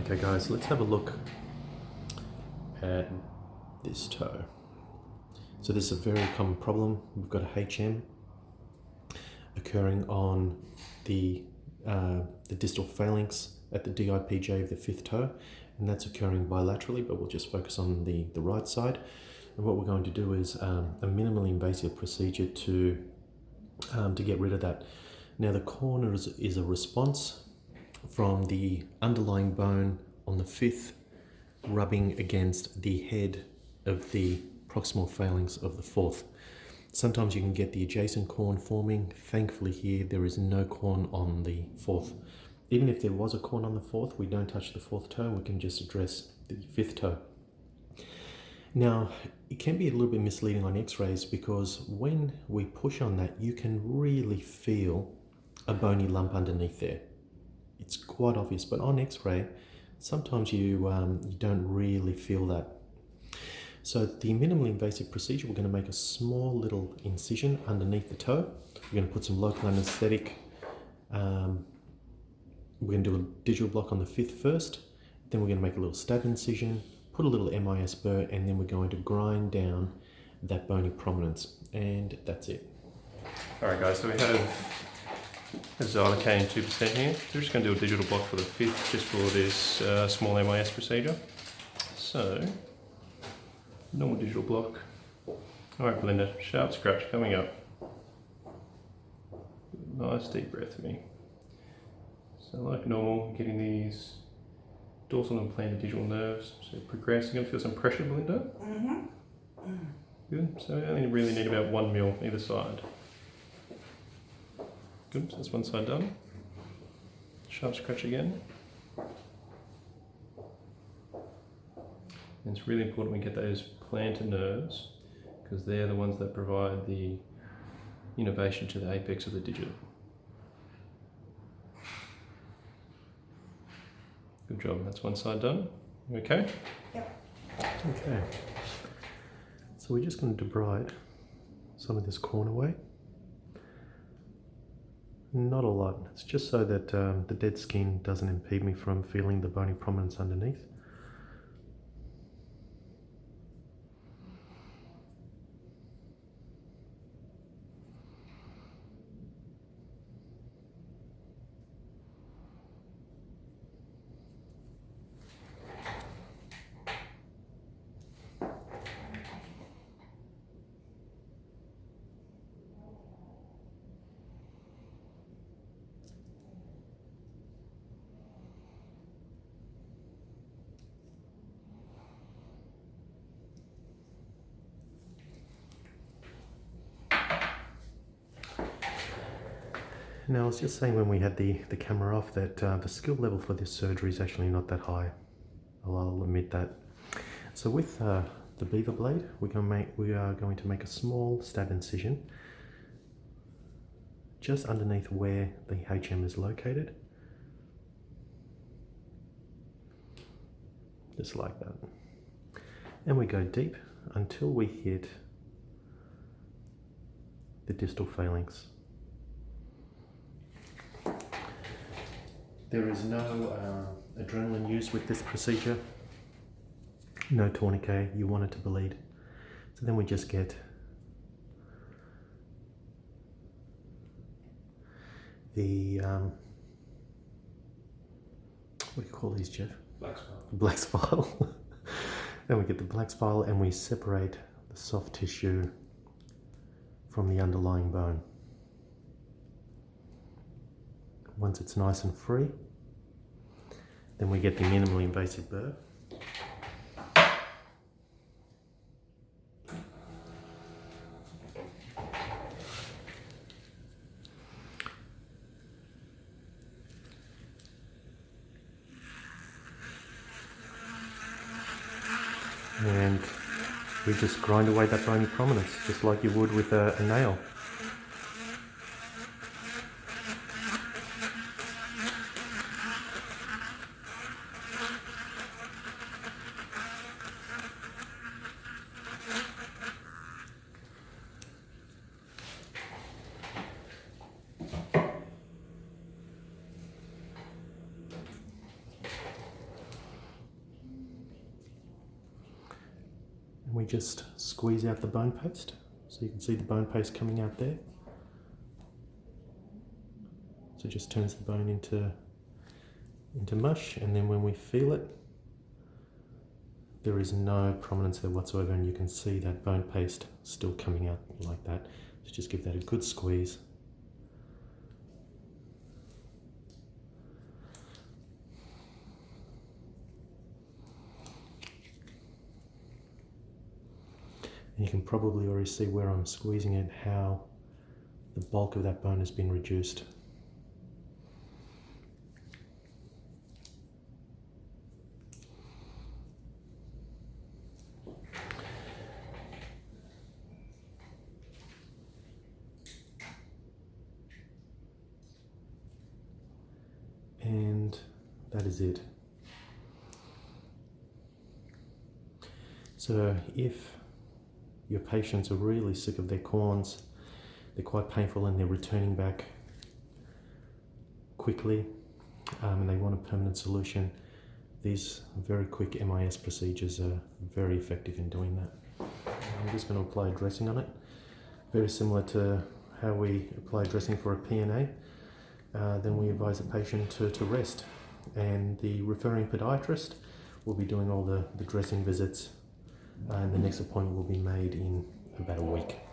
Okay guys, let's have a look at this toe. So this is a very common problem. We've got a HM occurring on the distal phalanx at the DIPJ of the fifth toe, and that's occurring bilaterally, but we'll just focus on the right side. And what we're going to do is a minimally invasive procedure to get rid of that. Now the corner is a response from the underlying bone on the fifth rubbing against the head of the proximal phalanx of the fourth. Sometimes you can get the adjacent corn forming. Thankfully here there is no corn on the fourth. Even if there was a corn on the fourth, we don't touch the fourth toe, we can just address the fifth toe. Now, it can be a little bit misleading on x-rays because when we push on that, you can really feel a bony lump underneath there. It's quite obvious, but on x-ray, sometimes you don't really feel that. So the minimally invasive procedure, we're going to make a small little incision underneath the toe. We're going to put some local anesthetic. We're going to do a digital block on the fifth first. Then we're going to make a little stab incision, put a little MIS burr, and then we're going to grind down that bony prominence. And that's it. Alright guys, so we have Ozan in 2% here. We're just going to do a digital block for the fifth, just for this small MIS procedure. So, normal digital block. Alright Belinda, sharp scratch coming up. Nice deep breath for me. So like normal, getting these dorsal and plantar digital nerves. So progress, you're going to feel some pressure, Belinda? Mm-hmm. Good, so we only really need about 1 mil either side. Good, so that's one side done. Sharp scratch again. And it's really important we get those plantar nerves because they're the ones that provide the innervation to the apex of the digit. Good job, that's one side done. You okay? Yep. Okay. So we're just going to debride some of this corn away. Not a lot, it's just so that the dead skin doesn't impede me from feeling the bony prominence underneath. Now I was just saying when we had the camera off that the skill level for this surgery is actually not that high. I'll admit that. So with the beaver blade, we are going to make a small stab incision just underneath where the HM is located. Just like that. And we go deep until we hit the distal phalanx. There is no adrenaline used with this procedure, no tourniquet, you want it to bleed. So then we just get the, what do you call these, Jeff? Black spot. Black spile. Then we get the black spile and we separate the soft tissue from the underlying bone. Once it's nice and free, then we get the minimally invasive burr. And we just grind away that bony prominence, just like you would with a nail. we just squeeze out the bone paste. So you can see the bone paste coming out there. So it just turns the bone into mush, and then when we feel it, there is no prominence there whatsoever, and you can see that bone paste still coming out like that. So just give that a good squeeze. And you can probably already see where I'm squeezing it, how the bulk of that bone has been reduced. And that is it. So if your patients are really sick of their corns, they're quite painful and they're returning back quickly, and they want a permanent solution, these very quick MIS procedures are very effective in doing that. I'm just going to apply dressing on it, very similar to how we apply dressing for a PNA. Then we advise the patient to rest, and the referring podiatrist will be doing all the dressing visits, and the next appointment will be made in about a week.